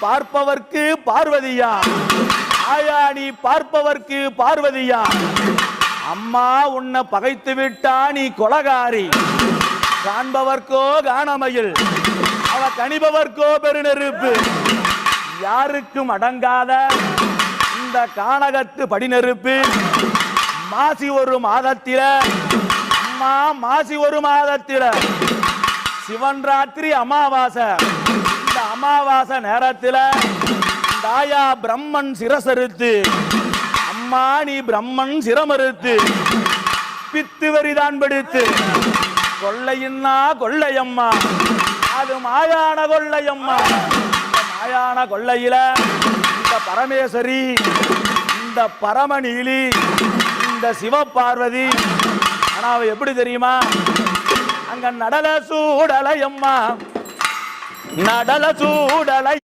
பார்ப்பவர்க்கு பார்வதியா ஆயா நீ பார்ப்பவர்க்கு பார்வதியா அம்மா உன்னை பகைத்து விட்டா நீ கொலகாரி காண்பவர்க்கோ காணமையில் அவ கணிபவர்க்கோ பெருநெருப்பு யாருக்கும் அடங்காத இந்த கானகத்து படிநெருப்பு மாசி ஒரு மாதத்தில அம்மா மாசி ஒரு மாதத்தில சிவன் ராத்திரி அமாவாசை இந்த அமாவாசை நேரத்தில் தாயா பிரம்மன் சிரசறுத்து அம்மா நீ பிரம்மன் சிரமறுத்து பித்து வரிதான் பிடித்து கொள்ளையின்னா கொள்ளையம்மா அது மாயான கொள்ளையம்மா மாயான கொள்ளையில இந்த பரமேஸ்வரி இந்த பரமநீலி இந்த சிவபார்வதி ஆனா அவ எப்படி தெரியுமா அங்க நடல சூடலையம்மா நடல சூடலை